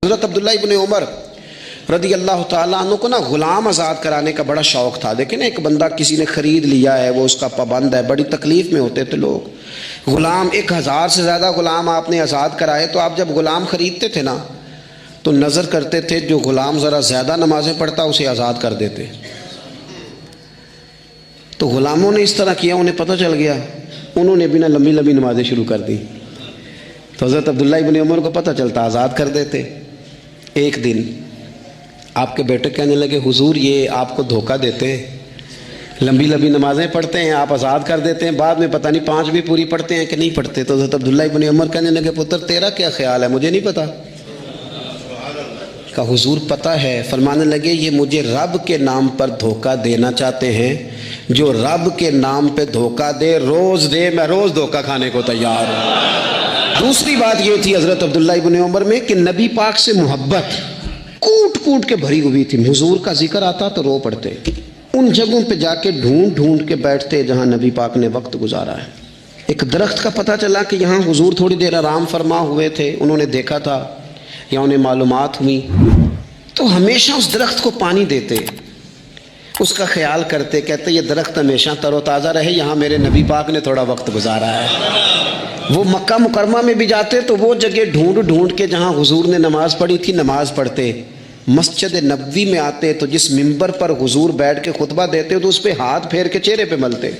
حضرت عبداللہ ابن عمر رضی اللہ تعالیٰ عنہ کو نا غلام آزاد کرانے کا بڑا شوق تھا۔ دیکھیں نا، ایک بندہ کسی نے خرید لیا ہے، وہ اس کا پابند ہے، بڑی تکلیف میں ہوتے تھے لوگ۔ غلام 1000 سے زیادہ غلام آپ نے آزاد کرائے، تو آپ جب غلام خریدتے تھے نا تو نظر کرتے تھے جو غلام ذرا زیادہ نمازیں پڑھتا اسے آزاد کر دیتے۔ تو غلاموں نے اس طرح کیا، انہیں پتہ چل گیا، انہوں نے بھی نا لمبی لمبی نمازیں شروع کر دی۔ تو حضرت عبداللہ ابن عمر کو پتہ چلتا، آزاد کر دیتے۔ ایک دن آپ کے بیٹے کہنے لگے، حضور یہ آپ کو دھوکہ دیتے ہیں، لمبی لمبی نمازیں پڑھتے ہیں، آپ آزاد کر دیتے ہیں، بعد میں پتہ نہیں 5 بھی پوری پڑھتے ہیں کہ نہیں پڑھتے۔ تو حضرت عبداللہ ابن عمر کہنے لگے، پتر تیرا کیا خیال ہے، مجھے نہیں پتہ۔ کہا حضور پتہ ہے۔ فرمانے لگے، یہ مجھے رب کے نام پر دھوکہ دینا چاہتے ہیں، جو رب کے نام پہ دھوکہ دے روز دے، میں روز دھوکہ کھانے کو تیار ہوں۔ دوسری بات یہ تھی حضرت عبداللہ ابن عمر میں کہ نبی پاک سے محبت کوٹ کوٹ کے بھری ہوئی تھی۔ حضور کا ذکر آتا تو رو پڑتے، ان جگہوں پہ جا کے ڈھونڈ ڈھونڈ کے بیٹھتے جہاں نبی پاک نے وقت گزارا ہے۔ ایک درخت کا پتہ چلا کہ یہاں حضور تھوڑی دیر آرام فرما ہوئے تھے، انہوں نے دیکھا تھا یا انہیں معلومات ہوئی، تو ہمیشہ اس درخت کو پانی دیتے، اس کا خیال کرتے، کہتے یہ درخت ہمیشہ تر و تازہ رہے، یہاں میرے نبی پاک نے تھوڑا وقت گزارا ہے۔ وہ مکہ مکرمہ میں بھی جاتے تو وہ جگہ ڈھونڈ ڈھونڈ کے جہاں حضور نے نماز پڑھی تھی نماز پڑھتے۔ مسجد نبوی میں آتے تو جس ممبر پر حضور بیٹھ کے خطبہ دیتے تو اس پہ ہاتھ پھیر کے چہرے پہ ملتے۔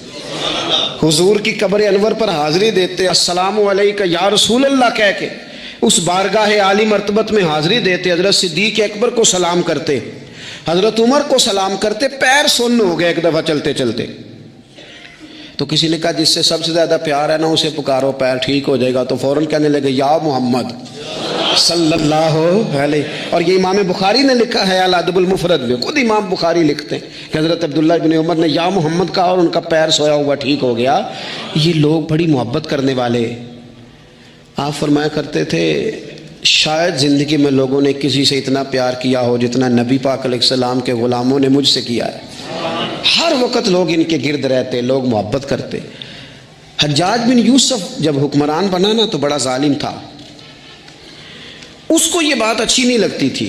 حضور کی قبر انور پر حاضری دیتے، السلام علیکہ یا رسول اللہ کہہ کے اس بارگاہ عالی مرتبت میں حاضری دیتے۔ حضرت صدیق اکبر کو سلام کرتے، حضرت عمر کو سلام کرتے، پیر سن ہو گئے ایک دفعہ چلتے چلتے۔ تو کسی نے کہا جس سے سب سے زیادہ پیار ہے نا اسے پکارو، پیر ٹھیک ہو جائے گا۔ تو فوراً کہنے لگے یا محمد صلی اللہ علیہ۔ اور یہ امام بخاری نے لکھا ہے الادب المفرد میں، خود امام بخاری لکھتے ہیں کہ حضرت عبداللہ ابن عمر نے یا محمد کہا اور ان کا پیر سویا ہوا ٹھیک ہو گیا۔ یہ لوگ بڑی محبت کرنے والے۔ آپ فرمایا کرتے تھے شاید زندگی میں لوگوں نے کسی سے اتنا پیار کیا ہو جتنا نبی پاک علیہ السلام کے غلاموں نے مجھ سے کیا ہے۔ ہر وقت لوگ ان کے گرد رہتے، لوگ محبت کرتے۔ حجاج بن یوسف جب حکمران بنا نا تو بڑا ظالم تھا، اس کو یہ بات اچھی نہیں لگتی تھی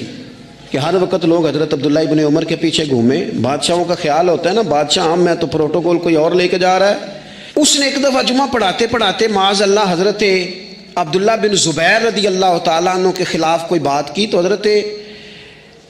کہ ہر وقت لوگ حضرت عبداللہ ابن عمر کے پیچھے گھومیں۔ بادشاہوں کا خیال ہوتا ہے نا، بادشاہ میں تو پروٹوکول کوئی اور لے کے جا رہا ہے۔ اس نے ایک دفعہ جمعہ پڑھاتے پڑھاتے معاذ اللہ حضرت عبداللہ بن زبیر رضی اللہ تعالیٰ عنہ کے خلاف کوئی بات کی، تو حضرت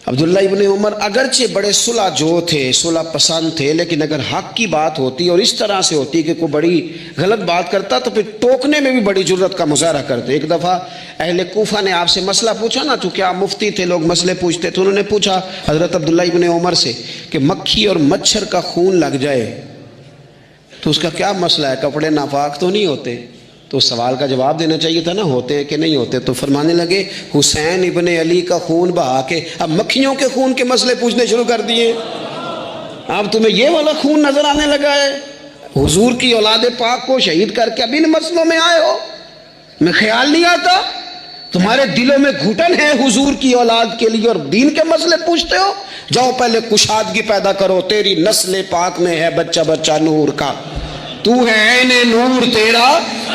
عبداللہ ابن عمر اگرچہ بڑے صلح جو تھے، صلح پسند تھے، لیکن اگر حق کی بات ہوتی اور اس طرح سے ہوتی کہ کوئی بڑی غلط بات کرتا تو پھر ٹوکنے میں بھی بڑی جرت کا مظاہرہ کرتے۔ ایک دفعہ اہل کوفہ نے آپ سے مسئلہ پوچھا نا، چونکہ آپ مفتی تھے، لوگ مسئلے پوچھتے تھے، انہوں نے پوچھا حضرت عبداللہ ابن عمر سے کہ مکھی اور مچھر کا خون لگ جائے تو اس کا کیا مسئلہ ہے، کپڑے ناپاک تو نہیں ہوتے؟ تو سوال کا جواب دینا چاہیے تھا نا، ہوتے ہیں کہ نہیں ہوتے؟ تو فرمانے لگے حسین ابن علی کا خون بہا کے اب مکھیوں کے خون کے مسئلے پوچھنے شروع کر دیے۔ اب تمہیں یہ والا خون نظر آنے لگا ہے؟ حضور کی اولاد پاک کو شہید کر کے اب ان مسئلوں میں آئے ہو؟ میں خیال نہیں آتا تمہارے دلوں میں گھٹن ہے حضور کی اولاد کے لیے اور دین کے مسئلے پوچھتے ہو؟ جاؤ پہلے کشادگی پیدا کرو، تیری نسل پاک میں ہے بچہ بچہ نور کا، تو ہے عین نور، تیرا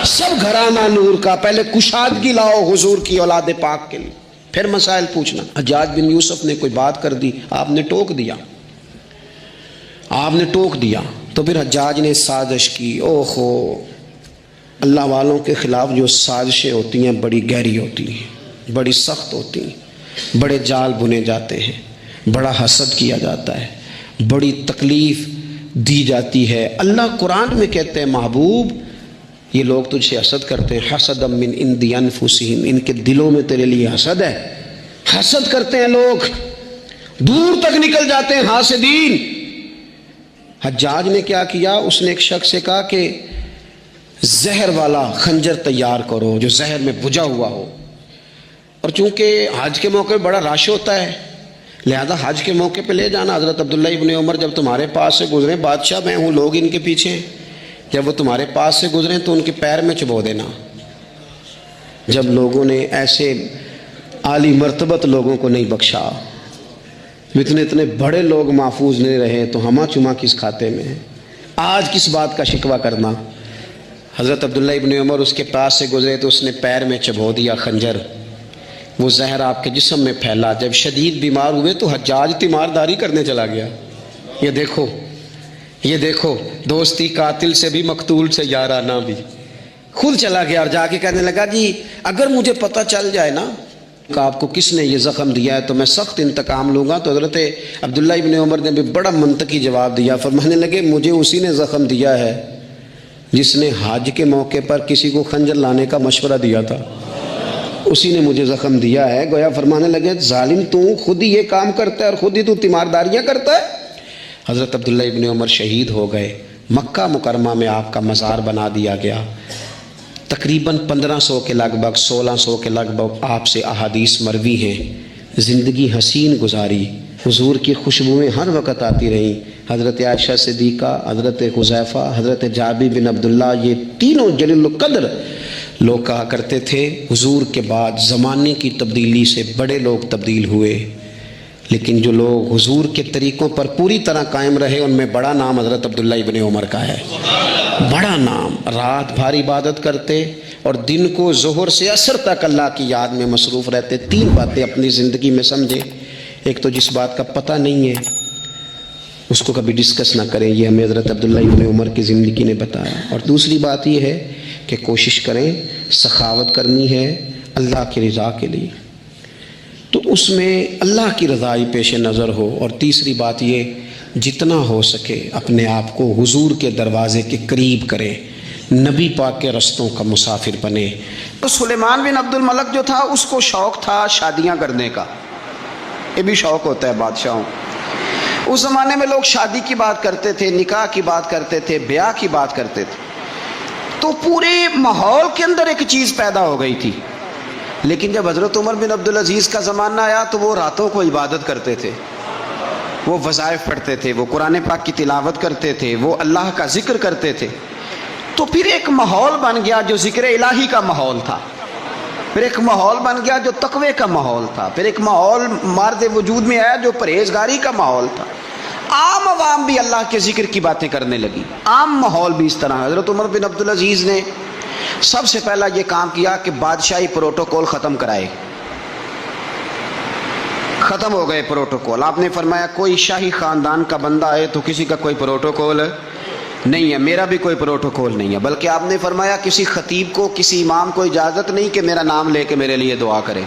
سب گھرانہ نور کا۔ پہلے کشادگی لاؤ حضور کی اولاد پاک کے لیے، پھر مسائل پوچھنا۔ حجاج بن یوسف نے کوئی بات کر دی، آپ نے ٹوک دیا، آپ نے ٹوک دیا، تو پھر حجاج نے سازش کی۔ اوہو، اللہ والوں کے خلاف جو سازشیں ہوتی ہیں بڑی گہری ہوتی ہیں، بڑی سخت ہوتی ہیں، بڑے جال بنے جاتے ہیں، بڑا حسد کیا جاتا ہے، بڑی تکلیف دی جاتی ہے۔ اللہ قرآن میں کہتے ہیں محبوب یہ لوگ تجھ سے حسد کرتے ہیں، حسدا من عند انفسہم، ان کے دلوں میں تیرے لیے حسد ہے، حسد کرتے ہیں لوگ، دور تک نکل جاتے ہیں حاسدین۔ حجاج نے کیا کیا، اس نے ایک شخص سے کہا کہ زہر والا خنجر تیار کرو جو زہر میں بجھا ہوا ہو، اور چونکہ حج کے موقع پہ بڑا رش ہوتا ہے لہذا حج کے موقع پہ لے جانا۔ حضرت عبداللہ ابن عمر جب تمہارے پاس سے گزریں، بادشاہ میں ہوں، لوگ ان کے پیچھے ہیں، جب وہ تمہارے پاس سے گزریں تو ان کے پیر میں چبو دینا۔ جب لوگوں نے ایسے عالی مرتبت لوگوں کو نہیں بخشا، اتنے بڑے لوگ محفوظ نہیں رہے تو ہمہ چما کس کھاتے میں ہے؟ آج کس بات کا شکوہ کرنا؟ حضرت عبداللہ ابن عمر اس کے پاس سے گزرے تو اس نے پیر میں چبو دیا خنجر، وہ زہر آپ کے جسم میں پھیلا، جب شدید بیمار ہوئے تو حجاج تیمارداری کرنے چلا گیا۔ یہ دیکھو دوستی قاتل سے بھی مقتول سے یارانہ بھی، خود چلا گیا اور جا کے کہنے لگا جی اگر مجھے پتہ چل جائے نا کہ آپ کو کس نے یہ زخم دیا ہے تو میں سخت انتقام لوں گا۔ تو حضرت عبداللہ ابن عمر نے بھی بڑا منطقی جواب دیا، فرمانے لگے مجھے اسی نے زخم دیا ہے جس نے حج کے موقع پر کسی کو خنجر لانے کا مشورہ دیا تھا، اسی نے مجھے زخم دیا ہے۔ گویا فرمانے لگے ظالم تو خود ہی یہ کام کرتا ہے اور خود ہی تو تیمارداریاں کرتا ہے۔ حضرت عبداللہ ابن عمر شہید ہو گئے، مکہ مکرمہ میں آپ کا مزار بنا دیا گیا۔ تقریباً 1500 کے لگ بھگ 1600 کے لگ بھگ آپ سے احادیث مروی ہیں۔ زندگی حسین گزاری، حضور کی خوشبوئیں ہر وقت آتی رہیں۔ حضرت عائشہ صدیقہ، حضرت حذیفہ، حضرت جابر بن عبداللہ، یہ تینوں جلیل القدر لوگ کہا کرتے تھے حضور کے بعد زمانے کی تبدیلی سے بڑے لوگ تبدیل ہوئے، لیکن جو لوگ حضور کے طریقوں پر پوری طرح قائم رہے ان میں بڑا نام حضرت عبداللہ ابن عمر کا ہے۔ بڑا نام، رات بھر عبادت کرتے اور دن کو ظہر سے عصر تک اللہ کی یاد میں مصروف رہتے۔ 3 باتیں اپنی زندگی میں سمجھیں، ایک تو جس بات کا پتہ نہیں ہے اس کو کبھی ڈسکس نہ کریں، یہ ہمیں حضرت عبداللہ ابن عمر کی زندگی نے بتایا۔ اور دوسری بات یہ ہے کہ کوشش کریں، سخاوت کرنی ہے اللہ کی رضا کے لیے، تو اس میں اللہ کی رضا ہی پیش نظر ہو۔ اور تیسری بات یہ جتنا ہو سکے اپنے آپ کو حضور کے دروازے کے قریب کریں، نبی پاک کے رستوں کا مسافر بنے۔ تو سلیمان بن عبد الملک جو تھا اس کو شوق تھا شادیاں کرنے کا، یہ بھی شوق ہوتا ہے بادشاہوں۔ اس زمانے میں لوگ شادی کی بات کرتے تھے، نکاح کی بات کرتے تھے، بیاہ کی بات کرتے تھے، تو پورے ماحول کے اندر ایک چیز پیدا ہو گئی تھی۔ لیکن جب حضرت عمر بن عبدالعزیز کا زمانہ آیا تو وہ راتوں کو عبادت کرتے تھے، وہ وظائف پڑھتے تھے، وہ قرآن پاک کی تلاوت کرتے تھے، وہ اللہ کا ذکر کرتے تھے۔ تو پھر ایک ماحول بن گیا جو ذکر الہی کا ماحول تھا، پھر ایک ماحول بن گیا جو تقوی کا ماحول تھا، پھر ایک ماحول مرد وجود میں آیا جو پرہیزگاری کا ماحول تھا۔ عام عوام بھی اللہ کے ذکر کی باتیں کرنے لگی، عام ماحول بھی اس طرح۔ حضرت عمر بن عبدالعزیز نے سب سے پہلا یہ کام کیا کہ بادشاہی پروٹوکول ختم کرائے۔ ختم ہو گئے پروٹوکول۔ آپ نے فرمایا کوئی شاہی خاندان کا بندہ آئے تو کسی کا کوئی پروٹوکول نہیں ہے، میرا بھی کوئی پروٹوکول نہیں ہے، بلکہ آپ نے فرمایا کسی خطیب کو، کسی امام کو اجازت نہیں کہ میرا نام لے کے میرے لیے دعا کرے۔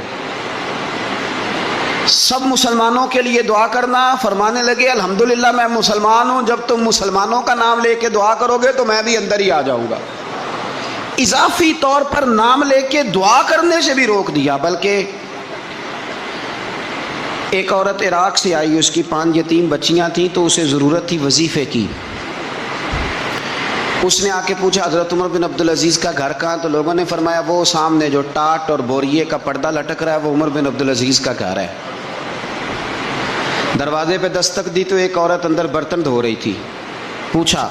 سب مسلمانوں کے لیے دعا کرنا۔ فرمانے لگے الحمدللہ میں مسلمان ہوں، جب تم مسلمانوں کا نام لے کے دعا کرو گے تو میں بھی اندر ہی آ جاؤں گا۔ اضافی طور پر نام لے کے دعا کرنے سے بھی روک دیا، بلکہ ایک عورت عراق سے آئی، اس کی 5 یتیم بچیاں تھیں تو اسے ضرورت تھی وظیفے کی۔ اس نے آ کے پوچھا حضرت عمر بن عبدالعزیز کا گھر کہاں؟ تو لوگوں نے فرمایا وہ سامنے جو ٹاٹ اور بوریے کا پردہ لٹک رہا ہے وہ عمر بن عبدالعزیز کا گھر ہے۔ دروازے پہ دستک دی تو ایک عورت اندر برتن دھو رہی تھی، پوچھا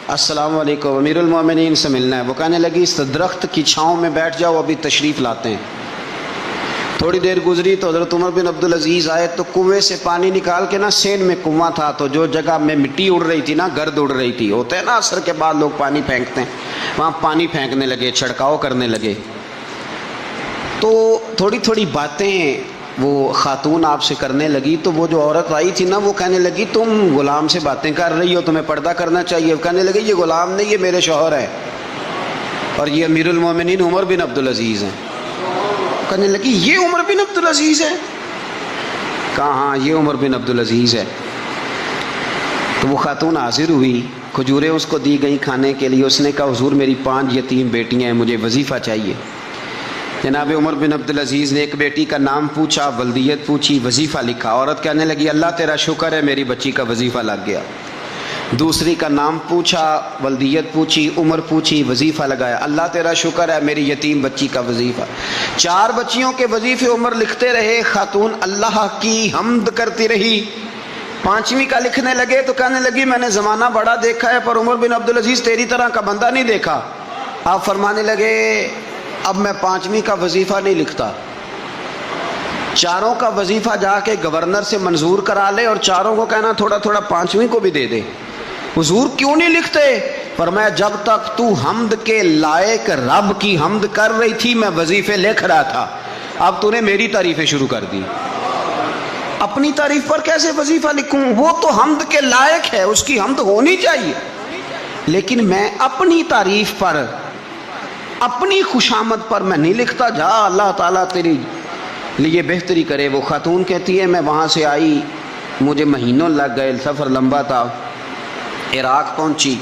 السلام علیکم، امیر المومنین سے ملنا ہے۔ وہ کہنے لگی اس درخت کی چھاؤں میں بیٹھ جاؤ، ابھی تشریف لاتے ہیں۔ تھوڑی دیر گزری تو حضرت عمر بن عبدالعزیز آئے تو کنویں سے پانی نکال کے نا، سین میں کنواں تھا تو جو جگہ میں مٹی اڑ رہی تھی نا، گرد اڑ رہی تھی، ہوتا ہے نا عصر کے بعد لوگ پانی پھینکتے ہیں، وہاں پانی پھینکنے لگے، چھڑکاؤ کرنے لگے۔ تو تھوڑی تھوڑی باتیں وہ خاتون آپ سے کرنے لگی، تو وہ جو عورت آئی تھی نا وہ کہنے لگی تم غلام سے باتیں کر رہی ہو، تمہیں پردہ کرنا چاہیے۔ وہ کہنے لگی یہ غلام نہیں، یہ میرے شوہر ہے اور یہ امیر المومنین عمر بن عبدالعزیز ہیں۔ کہنے لگی یہ عمر بن عبدالعزیز ہے؟ کہا ہاں یہ عمر بن عبدالعزیز ہے۔ تو وہ خاتون حاضر ہوئی، کھجوریں اس کو دی گئیں کھانے کے لیے۔ اس نے کہا حضور میری 5 یتیم بیٹیاں ہیں، مجھے وظیفہ چاہیے۔ جناب عمر بن عبدالعزیز نے ایک بیٹی کا نام پوچھا، ولدیت پوچھی، وظیفہ لکھا۔ عورت کہنے لگی اللہ تیرا شکر ہے میری بچی کا وظیفہ لگ گیا۔ دوسری کا نام پوچھا، ولدیت پوچھی، عمر پوچھی، وظیفہ لگایا، اللہ تیرا شکر ہے میری یتیم بچی کا وظیفہ۔ 4 بچیوں کے وظیفے عمر لکھتے رہے، خاتون اللہ کی حمد کرتی رہی۔ 5ویں کا لکھنے لگے تو کہنے لگی میں نے زمانہ بڑا دیکھا ہے پر عمر بن عبدالعزیز تیری طرح کا بندہ نہیں دیکھا۔ آپ فرمانے لگے اب میں 5ویں کا وظیفہ نہیں لکھتا، 4 کا وظیفہ جا کے گورنر سے منظور کرا لے اور 4 کو کہنا تھوڑا تھوڑا 5ویں کو بھی دے دے۔ حضور کیوں نہیں لکھتے؟ فرمایا جب تک تو حمد کے لائق رب کی حمد کر رہی تھی میں وظیفے لکھ رہا تھا، اب تو نے میری تعریفیں شروع کر دی. اپنی تعریف پر کیسے وظیفہ لکھوں؟ وہ تو حمد کے لائق ہے، اس کی حمد ہونی چاہیے، لیکن میں اپنی تعریف پر، اپنی خوشامد پر میں نہیں لکھتا. جا اللہ تعالیٰ تیری لیے بہتری کرے. وہ خاتون کہتی ہے میں وہاں سے آئی، مجھے مہینوں لگ گئے، سفر لمبا تھا، عراق پہنچی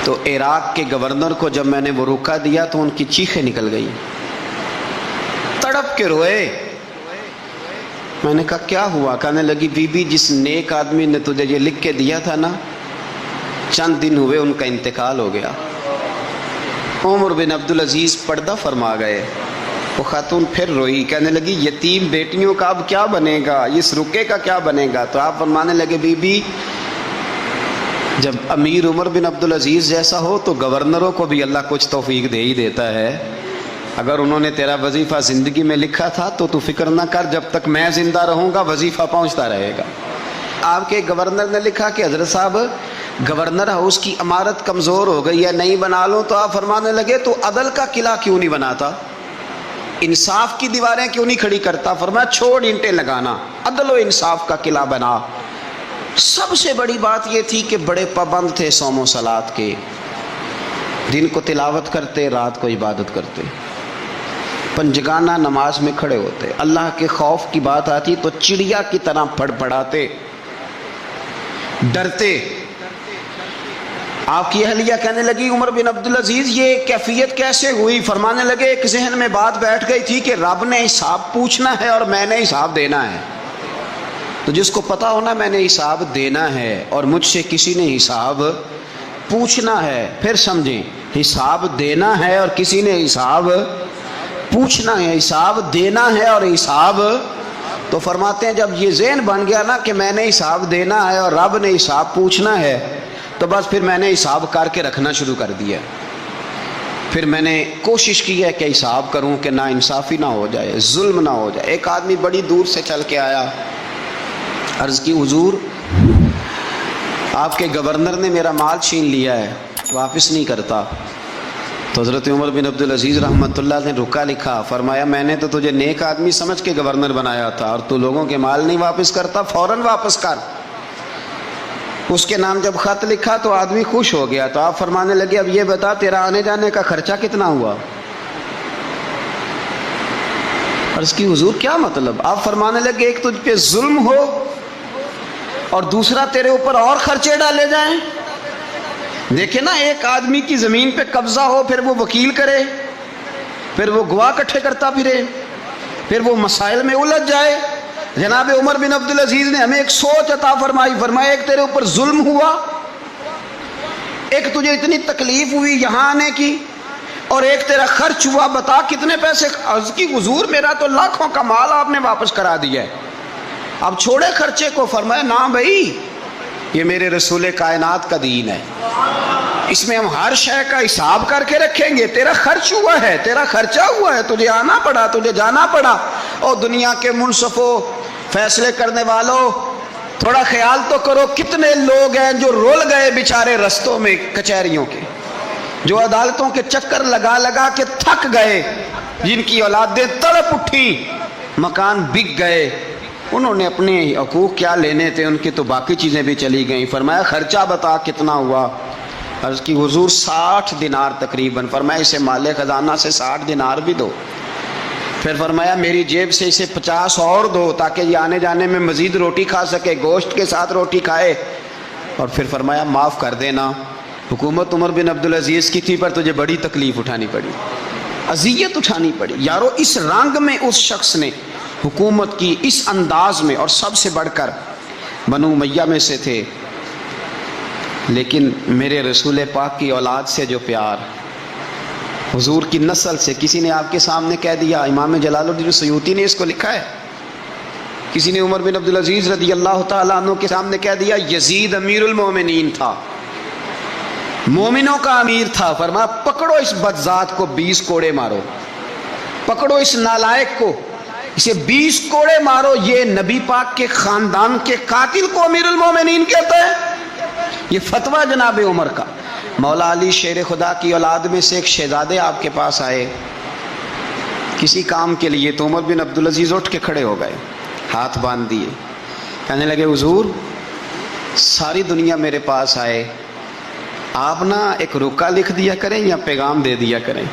تو عراق کے گورنر کو جب میں نے وہ روکا دیا تو ان کی چیخیں نکل گئی، تڑپ کے روئے. میں نے کہا کیا ہوا؟ کہنے لگی بی بی جس نیک آدمی نے تجھے یہ لکھ کے دیا تھا نا، چند دن ہوئے ان کا انتقال ہو گیا. عمر بن عبدالعزیز پردہ فرما گئے. وہ خاتون پھر روئی، کہنے لگی یتیم بیٹیوں کا اب کیا بنے گا، اس رکے کا کیا بنے گا؟ تو آپ فرمانے لگے بی بی جب امیر عمر بن عبدالعزیز جیسا ہو تو گورنروں کو بھی اللہ کچھ توفیق دے ہی دیتا ہے. اگر انہوں نے تیرا وظیفہ زندگی میں لکھا تھا تو فکر نہ کر، جب تک میں زندہ رہوں گا وظیفہ پہنچتا رہے گا. آپ کے گورنر نے لکھا کہ حضرت صاحب گورنر ہاؤس کی عمارت کمزور ہو گئی ہے، نہیں بنا لوں. تو آپ فرمانے لگے تو عدل کا قلعہ کیوں نہیں بناتا، انصاف کی دیواریں کیوں نہیں کھڑی کرتا؟ فرمایا چھوڑ اینٹیں لگانا، عدل و انصاف کا قلعہ بنا. سب سے بڑی بات یہ تھی کہ بڑے پابند تھے صوم و صلات کے، دن کو تلاوت کرتے، رات کو عبادت کرتے، پنجگانہ نماز میں کھڑے ہوتے، اللہ کے خوف کی بات آتی تو چڑیا کی طرح پڑپڑاتے، ڈرتے. آپ کی اہلیہ کہنے لگی عمر بن عبدالعزیز یہ کیفیت کیسے ہوئی؟ فرمانے لگے ایک ذہن میں بات بیٹھ گئی تھی کہ رب نے حساب پوچھنا ہے اور میں نے حساب دینا ہے. تو جس کو پتا ہونا میں نے حساب دینا ہے اور مجھ سے کسی نے حساب پوچھنا ہے، پھر سمجھیں، حساب دینا ہے اور کسی نے حساب پوچھنا ہے، حساب دینا ہے اور حساب. تو فرماتے ہیں جب یہ ذہن بن گیا نا کہ میں نے حساب دینا ہے اور رب نے حساب پوچھنا ہے، تو بس پھر میں نے حساب کر کے رکھنا شروع کر دیا. پھر میں نے کوشش کی ہے کہ حساب کروں کہ نا انصافی نہ ہو جائے، ظلم نہ ہو جائے. ایک آدمی بڑی دور سے چل کے آیا، عرض کی حضور آپ کے گورنر نے میرا مال چھین لیا ہے، واپس نہیں کرتا. تو حضرت عمر بن عبدالعزیز رحمۃ اللہ نے رکا لکھا، فرمایا میں نے تو تجھے نیک آدمی سمجھ کے گورنر بنایا تھا اور تو لوگوں کے مال نہیں واپس کرتا، فوراً واپس کر. اس کے نام جب خط لکھا تو آدمی خوش ہو گیا. تو آپ فرمانے لگے اب یہ بتا تیرا آنے جانے کا خرچہ کتنا ہوا؟ عرض کی حضور کیا مطلب؟ آپ فرمانے لگے ایک تجھ پہ ظلم ہو اور دوسرا تیرے اوپر اور خرچے ڈالے جائیں. دیکھیں نا، ایک آدمی کی زمین پہ قبضہ ہو، پھر وہ وکیل کرے، پھر وہ گواہ اکٹھے کرتا پھرے، پھر وہ مسائل میں الجھ جائے. جناب عمر بن عبدالعزیز نے ہمیں ایک سوچ عطا فرمائی. فرمایا ایک تیرے اوپر ظلم ہوا، ایک تجھے اتنی تکلیف ہوئی یہاں آنے کی، اور ایک تیرا خرچ ہوا، بتا کتنے پیسے؟ عرض کی حضور میرا تو لاکھوں کا مال آپ نے واپس کرا دیا ہے، اب چھوڑے خرچے کو. فرمایا نہ بھائی، یہ میرے رسول کائنات کا دین ہے، اس میں ہم ہر شے کا حساب کر کے رکھیں گے. تیرا خرچ ہوا ہے، تیرا خرچہ ہوا ہے، تجھے آنا پڑا، تجھے جانا پڑا. اور دنیا کے منصفوں، فیصلے کرنے والوں، تھوڑا خیال تو کرو کتنے لوگ ہیں جو رول گئے بیچارے رستوں میں کچہریوں کے، جو عدالتوں کے چکر لگا لگا کے تھک گئے، جن کی اولادیں تڑپ اٹھی، مکان بک گئے. انہوں نے اپنے حقوق کیا لینے تھے، ان کی تو باقی چیزیں بھی چلی گئیں. فرمایا خرچہ بتا کتنا ہوا؟ عرض کی حضور 60 دینار تقریباً. فرمایا اسے مال خزانہ سے 60 دینار بھی دو. پھر فرمایا میری جیب سے اسے 50 اور دو تاکہ یہ آنے جانے میں مزید روٹی کھا سکے، گوشت کے ساتھ روٹی کھائے. اور پھر فرمایا معاف کر دینا، حکومت عمر بن عبدالعزیز کی تھی پر تجھے بڑی تکلیف اٹھانی پڑی، اذیت اٹھانی پڑی. یارو اس رنگ میں اس شخص نے حکومت کی، اس انداز میں، اور سب سے بڑھ کر بنو امیہ میں سے تھے. لیکن میرے رسول پاک کی اولاد سے جو پیار، حضور کی نسل سے، کسی نے آپ کے سامنے کہہ دیا، امام جلال الدین سیوطی نے اس کو لکھا ہے، کسی نے عمر بن عبدالعزیز رضی اللہ تعالیٰ عنہ کے سامنے کہہ دیا یزید امیر المومنین تھا، مومنوں کا امیر تھا. فرمایا پکڑو اس بدذات کو 20 کوڑے مارو، پکڑو اس نالائق کو، اسے 20 کوڑے مارو. یہ نبی پاک کے خاندان کے قاتل کو امیر المومنین کہتا ہے. یہ فتویٰ جناب عمر کا. مولا علی شیر خدا کی اولاد میں سے ایک شہزادے آپ کے پاس آئے. کسی کام کے لیے تو عمر بن عبدالعزیز اٹھ کے کھڑے ہو گئے، ہاتھ باندھ دیے، کہنے لگے حضور ساری دنیا میرے پاس آئے، آپ نا ایک رکا لکھ دیا کریں یا پیغام دے دیا کریں،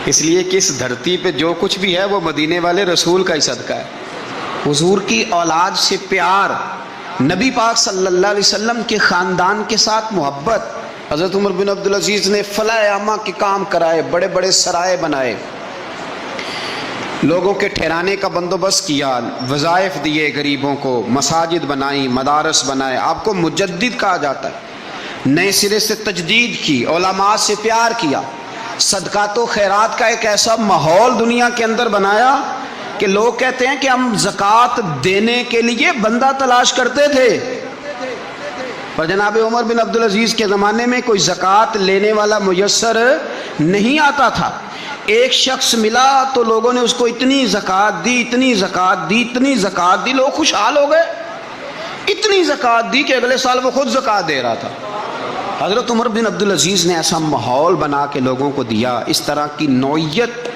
اس لیے کہ اس دھرتی پہ جو کچھ بھی ہے وہ مدینے والے رسول کا ہی صدقہ ہے۔ حضور کی اولاد سے پیار، نبی پاک صلی اللہ علیہ وسلم کے خاندان کے ساتھ محبت، حضرت عمر بن عبدالعزیز نے فلاح عامہ کے کام کرائے، بڑے بڑے سرائے بنائے، لوگوں کے ٹھہرانے کا بندوبست کیا، وظائف دیے غریبوں کو، مساجد بنائی، مدارس بنائے، آپ کو مجدد کہا جاتا ہے، نئے سرے سے تجدید کی، علماء سے پیار کیا، صدقات و خیرات کا ایک ایسا ماحول دنیا کے اندر بنایا کہ لوگ کہتے ہیں کہ ہم زکوٰۃ دینے کے لیے بندہ تلاش کرتے تھے، پر جناب عمر بن عبدالعزیز کے زمانے میں کوئی زکوٰۃ لینے والا میسر نہیں آتا تھا۔ ایک شخص ملا تو لوگوں نے اس کو اتنی زکوٰۃ دی، اتنی زکوٰۃ دی، اتنی زکوٰۃ دی، لوگ خوشحال ہو گئے، اتنی زکوٰۃ دی کہ اگلے سال وہ خود زکوٰۃ دے رہا تھا۔ حضرت عمر بن عبدالعزیز نے ایسا ماحول بنا کے لوگوں کو دیا، اس طرح کی نوعیت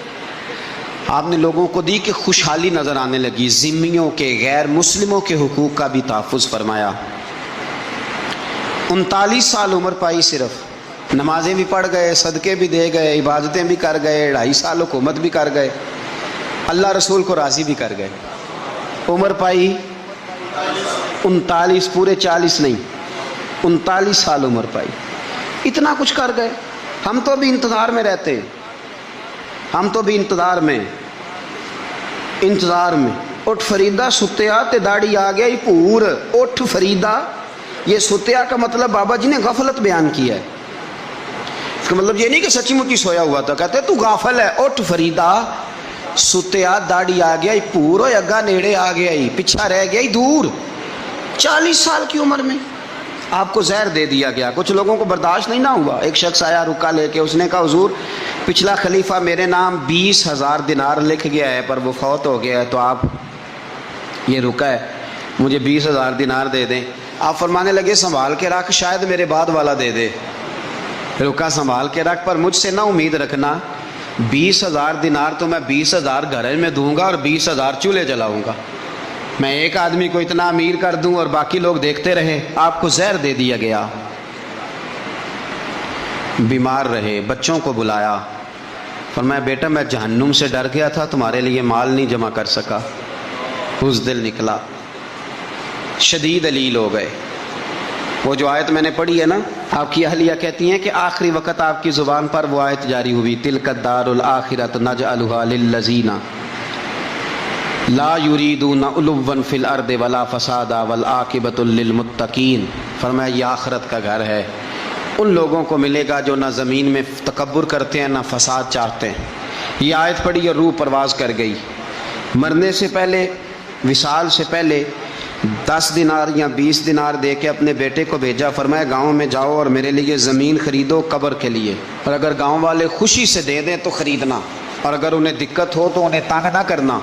آپ نے لوگوں کو دی کہ خوشحالی نظر آنے لگی، ذمیوں کے، غیر مسلموں کے حقوق کا بھی تحفظ فرمایا۔ 39 سال عمر پائی، صرف نمازیں بھی پڑھ گئے، صدقے بھی دے گئے، عبادتیں بھی کر گئے، 2.5 سال حکومت بھی کر گئے، اللہ رسول کو راضی بھی کر گئے۔ عمر پائی 39، پورے 40 نہیں، 39 سال عمر پائی، اتنا کچھ کر گئے۔ ہم تو بھی انتظار میں رہتے ہیں، ہم تو بھی انتظار میں اٹھ فریدہ ستیا تے داڑھی آ گیا ہی پور، اٹھ فریدہ، یہ ستیا کا مطلب بابا جی نے غفلت بیان کیا ہے، اس کا مطلب یہ نہیں کہ سچی مچی سویا ہوا تھا، کہتے تو غافل ہے، اٹھ فریدہ ستیا داڑھی آ گیا ہی پور، اور اگا نیڑے آ گیا ہی، پیچھا رہ گیا ہی دور۔ 40 سال کی عمر میں آپ کو زہر دے دیا گیا، کچھ لوگوں کو برداشت نہیں نہ ہوا۔ ایک شخص آیا رکا لے کے، اس نے کہا حضور پچھلا خلیفہ میرے نام 20,000 دینار لکھ گیا ہے پر وہ فوت ہو گیا ہے، تو آپ یہ رکا ہے مجھے 20,000 دینار دے دیں۔ آپ فرمانے لگے سنبھال کے رکھ، شاید میرے بعد والا دے دے، رکا سنبھال کے رکھ، پر مجھ سے نہ امید رکھنا 20,000 دینار تو میں 20,000 گھر میں دوں گا اور 20,000 چولہے جلاؤں گا، میں ایک آدمی کو اتنا امیر کر دوں اور باقی لوگ دیکھتے رہے۔ آپ کو زہر دے دیا گیا، بیمار رہے، بچوں کو بلایا، فرمایا بیٹا میں جہنم سے ڈر گیا تھا، تمہارے لیے مال نہیں جمع کر سکا، بزدل نکلا، شدید علیل ہو گئے۔ وہ جو آیت میں نے پڑھی ہے نا، آپ کی اہلیہ کہتی ہیں کہ آخری وقت آپ کی زبان پر وہ آیت جاری ہوئی، تلک الدار الآخرۃ نجعلھا للذین لا یریدون علوا فی الارض ولا فسادا والعاقبۃ للمتقین۔ فرمایا یہ آخرت کا گھر ہے، ان لوگوں کو ملے گا جو نہ زمین میں تکبر کرتے ہیں نہ فساد چاہتے ہیں۔ یہ آیت پڑھی اور روح پرواز کر گئی۔ مرنے سے پہلے، وصال سے پہلے 10 دینار یا 20 دینار دے کے اپنے بیٹے کو بھیجا، فرمایا گاؤں میں جاؤ اور میرے لیے زمین خریدو قبر کے لیے، اور اگر گاؤں والے خوشی سے دے دیں تو خریدنا، اور اگر انہیں دقت ہو تو انہیں تنگ نہ کرنا۔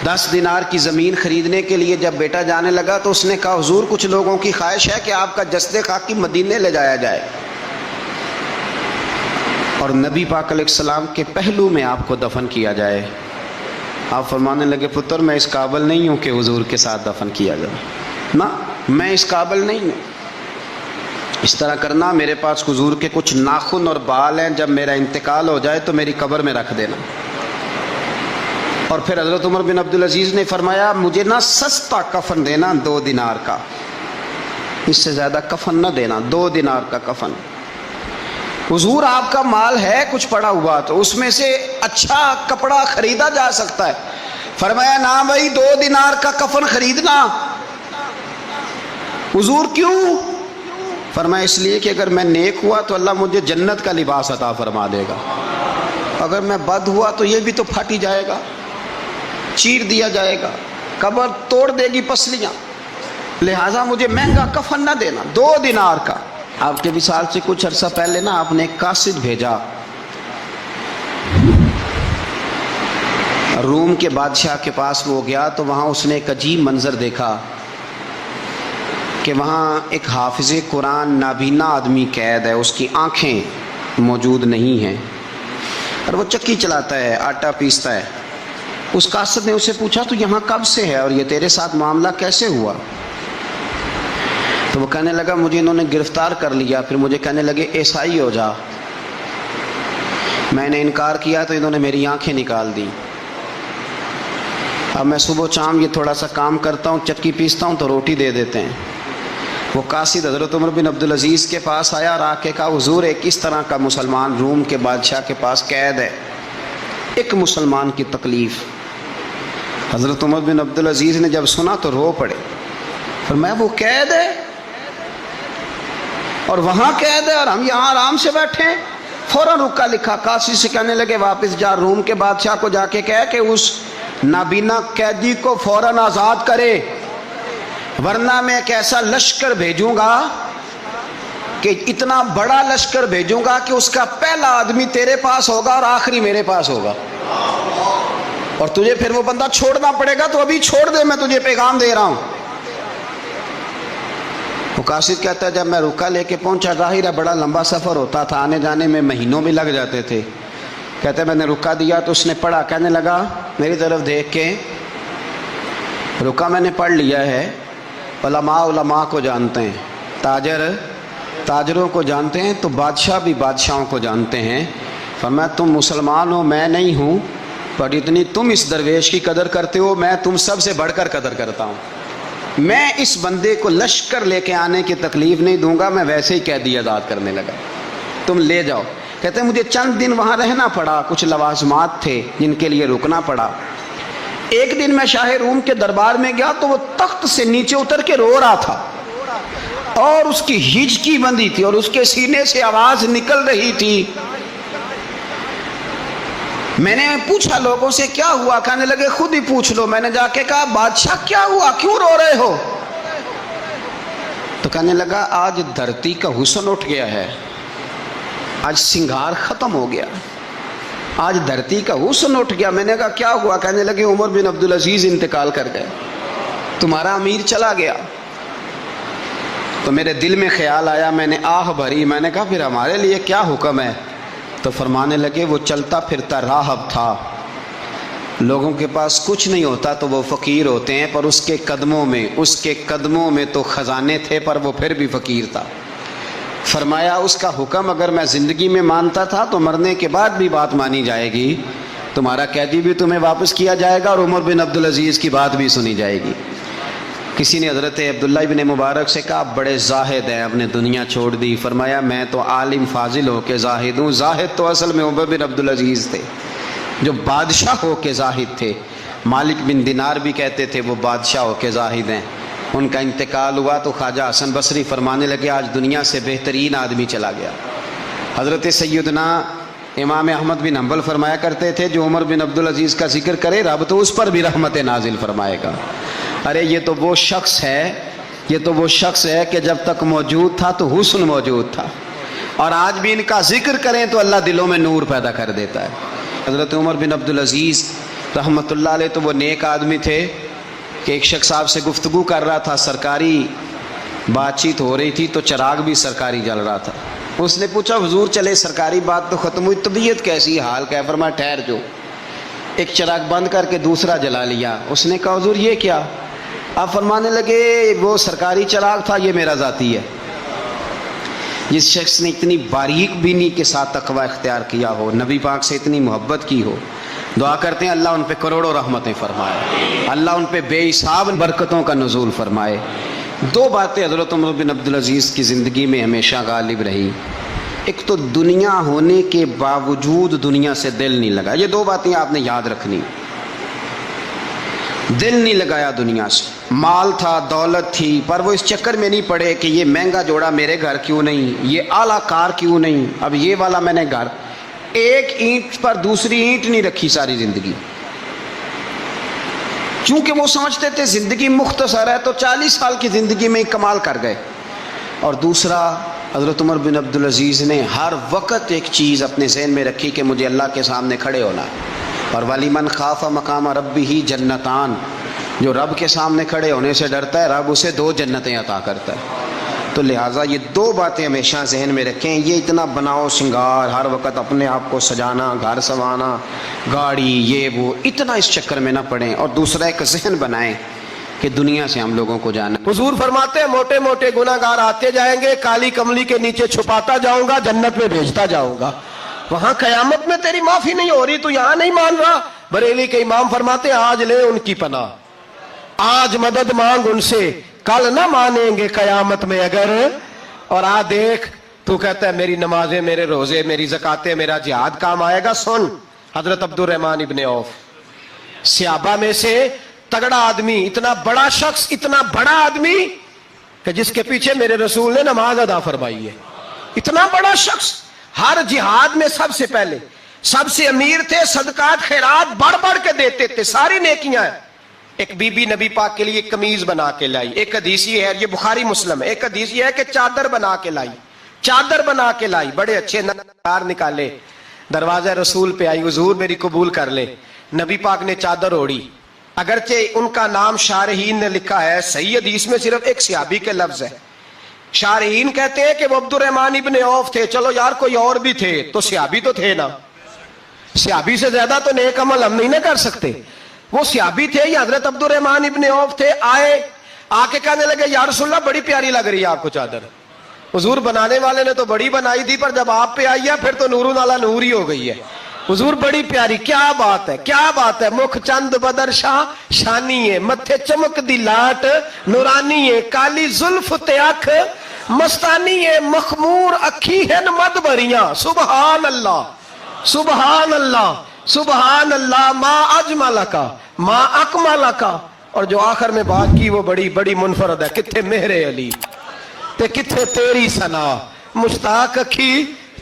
10 دینار کی زمین خریدنے کے لیے جب بیٹا جانے لگا تو اس نے کہا حضور کچھ لوگوں کی خواہش ہے کہ آپ کا جسد خاکی مدینے لے جایا جائے، اور نبی پاک علیہ السلام کے پہلو میں آپ کو دفن کیا جائے۔ آپ فرمانے لگے پتر میں اس قابل نہیں ہوں کہ حضور کے ساتھ دفن کیا جائے، نہ میں اس قابل نہیں ہوں، اس طرح کرنا میرے پاس حضور کے کچھ ناخن اور بال ہیں، جب میرا انتقال ہو جائے تو میری قبر میں رکھ دینا۔ اور پھر حضرت عمر بن عبدالعزیز نے فرمایا مجھے نہ سستا کفن دینا 2 دینار کا، اس سے زیادہ کفن نہ دینا، 2 دینار کا کفن۔ حضور آپ کا مال ہے کچھ پڑا ہوا تو اس میں سے اچھا کپڑا خریدا جا سکتا ہے، فرمایا نہ بھائی 2 دینار کا کفن خریدنا۔ حضور کیوں؟ فرمایا اس لیے کہ اگر میں نیک ہوا تو اللہ مجھے جنت کا لباس عطا فرما دے گا، اگر میں بد ہوا تو یہ بھی تو پھاٹی جائے گا، چیر دیا جائے گا، قبر توڑ دے گی پسلیاں، لہٰذا مجھے مہنگا کفن نہ دینا، 2 دینار کا۔ آپ کے وصال سے کچھ عرصہ پہلے نا آپ نے ایک قاصد بھیجا، روم کے بادشاہ کے پاس وہ گیا تو وہاں اس نے ایک عجیب منظر دیکھا کہ وہاں ایک حافظ قرآن نابینا آدمی قید ہے، اس کی آنکھیں موجود نہیں ہیں، اور وہ چکی چلاتا ہے، آٹا پیستا ہے، اس قاصد نے اسے پوچھا تو یہاں کب سے ہے اور یہ تیرے ساتھ معاملہ کیسے ہوا؟ تو وہ کہنے لگا مجھے انہوں نے گرفتار کر لیا، پھر مجھے کہنے لگے عیسائی ہو جا، میں نے انکار کیا تو انہوں نے میری آنکھیں نکال دی۔ اب میں صبح شام یہ تھوڑا سا کام کرتا ہوں، چکی پیستا ہوں تو روٹی دے دیتے ہیں۔ وہ قاصد حضرت عمر بن عبدالعزیز کے پاس آیا اور آ کے کہا حضور ایک اس طرح کا مسلمان روم کے بادشاہ کے پاس قید ہے، ایک مسلمان کی تکلیف۔ حضرت عمر بن عبدالعزیز نے جب سنا تو رو پڑے، فرمایا وہ قید ہے اور وہاں قید ہے اور ہم یہاں آرام سے بیٹھے ہیں؟ فوراً رکا لکھا قاصد سے کہنے لگے واپس جا، روم کے بادشاہ کو جا کے کہہ کہ اس نابینا قیدی کو فوراً آزاد کرے، ورنہ میں ایک ایسا لشکر بھیجوں گا کہ اتنا بڑا لشکر بھیجوں گا کہ اس کا پہلا آدمی تیرے پاس ہوگا اور آخری میرے پاس ہوگا، اور تجھے پھر وہ بندہ چھوڑنا پڑے گا، تو ابھی چھوڑ دے، میں تجھے پیغام دے رہا ہوں۔ وہ قاصد کہتا ہے جب میں رکا لے کے پہنچا، ظاہر ہے بڑا لمبا سفر ہوتا تھا، آنے جانے میں مہینوں بھی لگ جاتے تھے، کہتے میں نے رکا دیا تو اس نے پڑھا، کہنے لگا میری طرف دیکھ کے رکا میں نے پڑھ لیا ہے، علماء علماء کو جانتے ہیں، تاجر تاجروں کو جانتے ہیں، تو بادشاہ بھی بادشاہوں کو جانتے ہیں، فرمایا تم مسلمان ہو میں نہیں ہوں، پر اتنی تم اس درویش کی قدر کرتے ہو میں تم سب سے بڑھ کر قدر کرتا ہوں، میں اس بندے کو لشکر لے کے آنے کی تکلیف نہیں دوں گا، میں ویسے ہی قیدی آزاد کرنے لگا، تم لے جاؤ۔ کہتے ہیں مجھے چند دن وہاں رہنا پڑا، کچھ لوازمات تھے جن کے لیے رکنا پڑا۔ ایک دن میں شاہ روم کے دربار میں گیا تو وہ تخت سے نیچے اتر کے رو رہا تھا اور اس کی ہچکی بندھی تھی اور اس کے سینے سے آواز نکل رہی تھی۔ میں نے پوچھا لوگوں سے کیا ہوا، کہنے لگے خود ہی پوچھ لو۔ میں نے جا کے کہا بادشاہ کیا ہوا، کیوں رو رہے ہو؟ تو کہنے لگا آج دھرتی کا حسن اٹھ گیا ہے، آج سنگار ختم ہو گیا، آج دھرتی کا حسن اٹھ گیا۔ میں نے کہا کیا ہوا؟ کہنے لگے عمر بن عبدالعزیز انتقال کر گئے، تمہارا امیر چلا گیا۔ تو میرے دل میں خیال آیا، میں نے آہ بھری، میں نے کہا پھر ہمارے لیے کیا حکم ہے؟ تو فرمانے لگے وہ چلتا پھرتا راہب تھا، لوگوں کے پاس کچھ نہیں ہوتا تو وہ فقیر ہوتے ہیں، پر اس کے قدموں میں تو خزانے تھے، پر وہ پھر بھی فقیر تھا۔ فرمایا اس کا حکم اگر میں زندگی میں مانتا تھا تو مرنے کے بعد بھی بات مانی جائے گی، تمہارا قیدی بھی تمہیں واپس کیا جائے گا اور عمر بن عبدالعزیز کی بات بھی سنی جائے گی۔ کسی نے حضرت عبداللہ ابن مبارک سے کہا بڑے زاہد ہیں، اپنے دنیا چھوڑ دی۔ فرمایا میں تو عالم فاضل ہو کے زاہد ہوں، زاہد تو اصل میں عمر بن عبدالعزیز تھے جو بادشاہ ہو کے زاہد تھے۔ مالک بن دینار بھی کہتے تھے وہ بادشاہ ہو کے زاہد ہیں۔ ان کا انتقال ہوا تو خواجہ حسن بصری فرمانے لگے آج دنیا سے بہترین آدمی چلا گیا۔ حضرت سیدنا امام احمد بن حنبل فرمایا کرتے تھے جو عمر بن عبدالعزیز کا ذکر کرے رب تو اس پر بھی رحمت نازل فرمائے گا۔ ارے یہ تو وہ شخص ہے کہ جب تک موجود تھا تو حسن موجود تھا، اور آج بھی ان کا ذکر کریں تو اللہ دلوں میں نور پیدا کر دیتا ہے۔ حضرت عمر بن عبدالعزیز رحمۃ اللہ علیہ تو وہ نیک آدمی تھے کہ ایک شخص آپ سے گفتگو کر رہا تھا، سرکاری بات چیت ہو رہی تھی تو چراغ بھی سرکاری جل رہا تھا۔ اس نے پوچھا حضور چلے سرکاری بات تو ختم ہوئی، طبیعت کیسی، حال کیا؟ فرمایا ٹھہر جو، ایک چراغ بند کر کے دوسرا جلا لیا۔ اس نے کہا حضور یہ کیا؟ آپ فرمانے لگے وہ سرکاری چراغ تھا، یہ میرا ذاتی ہے۔ جس شخص نے اتنی باریک بینی کے ساتھ تقوی اختیار کیا ہو، نبی پاک سے اتنی محبت کی ہو، دعا کرتے ہیں اللہ ان پہ کروڑوں رحمتیں فرمائے، اللہ ان پہ بے حساب برکتوں کا نزول فرمائے۔ دو باتیں حضرت عمر بن عبدالعزیز کی زندگی میں ہمیشہ غالب رہی، ایک تو دنیا ہونے کے باوجود دنیا سے دل نہیں لگا، یہ دو باتیں آپ نے یاد رکھنی، دل نہیں لگایا دنیا سے۔ مال تھا، دولت تھی، پر وہ اس چکر میں نہیں پڑے کہ یہ مہنگا جوڑا میرے گھر کیوں نہیں، یہ اعلیٰ کار کیوں نہیں، اب یہ والا میں نے گھر، ایک اینٹ پر دوسری اینٹ نہیں رکھی ساری زندگی، چونکہ وہ سمجھتے تھے زندگی مختصر ہے تو 40 سال کی زندگی میں ہی کمال کر گئے۔ اور دوسرا حضرت عمر بن عبدالعزیز نے ہر وقت ایک چیز اپنے ذہن میں رکھی کہ مجھے اللہ کے سامنے کھڑے ہونا ہے، اور وَلِمَنْ خَافَ مَقَامَ رَبِّهِ جَنَّتَانِ، جو رب کے سامنے کھڑے ہونے سے ڈرتا ہے رب اسے 2 جنتیں عطا کرتا ہے۔ تو لہٰذا یہ دو باتیں ہمیشہ ذہن میں رکھیں. یہ اتنا بناؤ سنگار، ہر وقت اپنے آپ کو سجانا، گھر سنوانا، گاڑی، یہ وہ، اتنا اس چکر میں نہ پڑیں. اور دوسرا ایک ذہن بنائیں کہ دنیا سے ہم لوگوں کو جانا. حضور فرماتے ہیں موٹے موٹے گناہ گار آتے جائیں گے، کالی کملی کے نیچے چھپاتا جاؤں گا، جنت میں بھیجتا جاؤں گا. وہاں قیامت میں تیری معافی نہیں ہو رہی، تو یہاں نہیں مان رہا. بریلی کے امام فرماتے ہیں آج لے ان کی پناہ، آج مدد مانگ ان سے، کل نہ مانیں گے قیامت میں اگر. اور دیکھ تو کہتا ہے میری نمازیں، میرے روزے، میری زکاتیں، میرا جہاد کام آئے گا. سن حضرت عبد الرحمن ابن عوف صحابہ میں سے تگڑا آدمی، اتنا بڑا شخص، اتنا بڑا آدمی کہ جس کے پیچھے میرے رسول نے نماز ادا فرمائی ہے. اتنا بڑا شخص ہر جہاد میں سب سے پہلے، سب سے امیر تھے، صدقات خیرات بڑھ بڑھ کے دیتے تھے، ساری نیکیاں ہیں. ایک بی بی نبی پاک کے لیے قمیض بنا کے لائی. ایک حدیث یہ ہے، یہ بخاری مسلم ہے، ایک حدیث یہ ہے کہ چادر بنا کے لائی، چادر بنا کے لائی، بڑے اچھے نقار نکالے، دروازہ رسول پہ آئی، حضور میری قبول کر لے. نبی پاک نے چادر اوڑی. اگرچہ ان کا نام شارحین نے لکھا ہے، صحیح حدیث میں صرف ایک صحابی کے لفظ ہے. شارحین کہتے ہیں کہ وہ عبد الرحمن ابن عوف تھے. چلو یار کوئی اور بھی تھے تو صحابی تو تھے نا، صحابی سے زیادہ تو نیک عمل ہم نہیں نہ کر سکتے. وہ صحابی تھے، یہ حضرت عبد الرحمن ابن عوف تھے. آئے، آ کے کہنے لگے یا رسول اللہ بڑی پیاری لگ رہی ہے آپ کو چادر. حضور بنانے والے نے تو بڑی بنائی تھی، پر جب آپ پہ آئی ہے پھر تو نورون علی نور ہی ہو گئی ہے. حضور بڑی پیاری، کیا بات ہے، کیا بات ہے. مکھ چند بدر شاہ شانی ہے، متھے چمک دی لاٹ نورانی ہے، کالی زلف تے اکھ مستانی ہے، مخمور اکھی ہیں مد بریاں. سبحان اللہ، سبحان اللہ، سبحان اللہ. ما اجمل کا، ما اکمل کا. اور جو آخر میں بات کی وہ بڑی بڑی منفرد ہے، کتھے مہر علی تے کتھے تیری سنا، مشتاق اکھی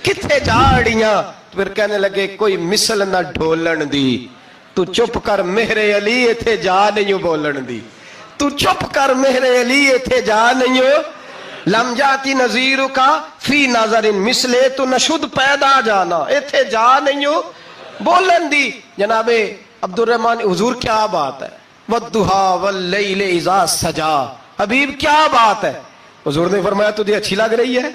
کتھے جاڑیاں. پھر کہنے لگے کوئی مثل نہ ڈھولن دی، تو چپ کر مہر علی ایتھے جا نہیں بولن دی. تو چپ کر مہر علی ایتھے جا نہیں. لم جاتی نظیر کا فی نظر مثلے، تو نشد پیدا جانا ایتھے جا نہیں بولن دی. جناب عبد الرحمن، حضور کیا بات ہے. والضحیٰ واللیل اذا سجا، حبیب کیا بات ہے. حضور نے فرمایا تجھے اچھی لگ رہی ہے؟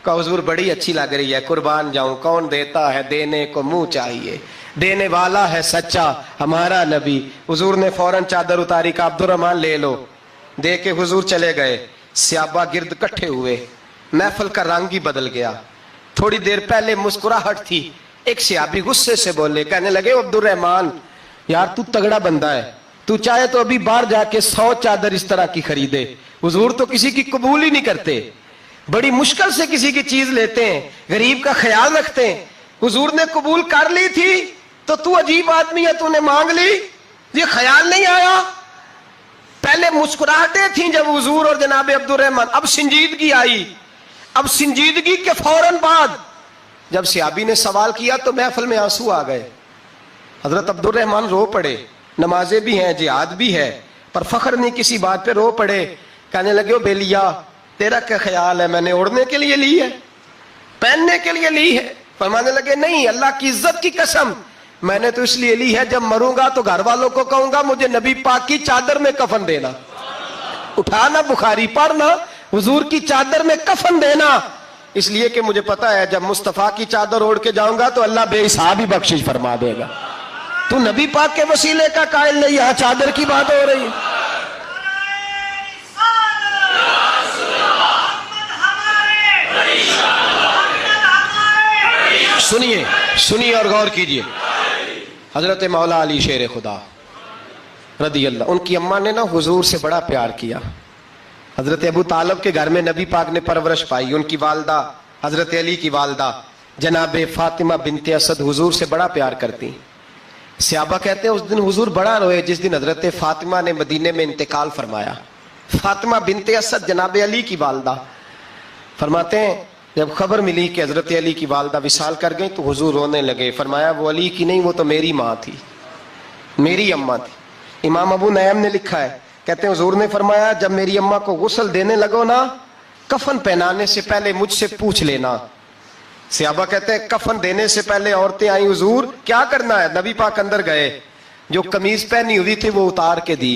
کہا حضور بڑی اچھی لگ رہی ہے، قربان جاؤں. کون دیتا ہے دینے کو منہ چاہیے، دینے والا ہے سچا ہمارا نبی. حضور نے فوراً چادر اتاری، کا عبد الرحمن لے لو. دے کے حضور چلے گئے. صحابہ گرد کٹھے ہوئے، محفل کا رنگ ہی بدل گیا. تھوڑی دیر پہلے مسکراہٹ تھی. ایک صحابی غصے سے بولے، کہنے لگے عبد الرحمن یار تو تگڑا بندہ ہے، تو چاہے تو ابھی باہر جا کے 100 چادر اس طرح کی خریدے. حضور تو کسی کی قبول ہی نہیں کرتے، بڑی مشکل سے کسی کی چیز لیتے ہیں، غریب کا خیال رکھتے ہیں. حضور نے قبول کر لی تھی تو عجیب آدمی ہے، تو نے مانگ لی، یہ خیال نہیں آیا. پہلے مسکراہٹیں تھیں جب حضور اور جناب عبد الرحمن، اب سنجیدگی آئی. اب سنجیدگی کے فوراً بعد جب صحابی نے سوال کیا تو محفل میں آنسو آ گئے. حضرت عبد الرحمن رو پڑے. نمازیں بھی ہیں، جہاد بھی ہے، پر فخر نہیں کسی بات پہ، رو پڑے. کہنے لگے بے لیا تیرا کیا خیال ہے، میں نے اوڑھنے کے لیے لی ہے، پہننے کے لیے لی ہے؟ فرمانے لگے نہیں، اللہ کی عزت کی قسم میں نے تو اس لیے لی ہے جب مروں گا تو گھر والوں کو کہوں گا مجھے نبی پاک کی چادر میں کفن دینا. اٹھانا بخاری پڑھنا، حضور کی چادر میں کفن دینا، اس لیے کہ مجھے پتا ہے جب مصطفیٰ کی چادر اوڑھ کے جاؤں گا تو اللہ بے حساب ہی بخشش فرما دے گا. تو نبی پاک کے وسیلے کا قائل نہیں، یہاں چادر کی بات ہو رہی ہے. سنیے سنیے اور غور کیجئے. حضرت مولا علی شیر خدا رضی اللہ، ان کی اماں نے نا حضور سے بڑا پیار کیا. حضرت ابو طالب کے گھر میں نبی پاک نے پرورش پائی. ان کی والدہ حضرت علی کی والدہ جناب فاطمہ بنت اسد حضور سے بڑا پیار کرتی. صحابہ کہتے ہیں اس دن حضور بڑا روئے جس دن حضرت فاطمہ نے مدینے میں انتقال فرمایا. فاطمہ بنت اسد جناب علی کی والدہ فرماتے ہیں جب خبر ملی کہ حضرت علی کی والدہ وصال کر گئی تو حضور رونے لگے. فرمایا وہ علی کی نہیں، وہ تو میری ماں تھی، میری اماں تھی. امام ابو نعیم نے لکھا ہے، کہتے ہیں حضور نے فرمایا جب میری اماں کو غسل دینے لگو نا، کفن پہنانے سے پہلے مجھ سے پوچھ لینا. صحابہ کہتے ہیں کفن دینے سے پہلے عورتیں آئیں، حضور کیا کرنا ہے؟ نبی پاک اندر گئے، جو قمیض پہنی ہوئی تھی وہ اتار کے دی.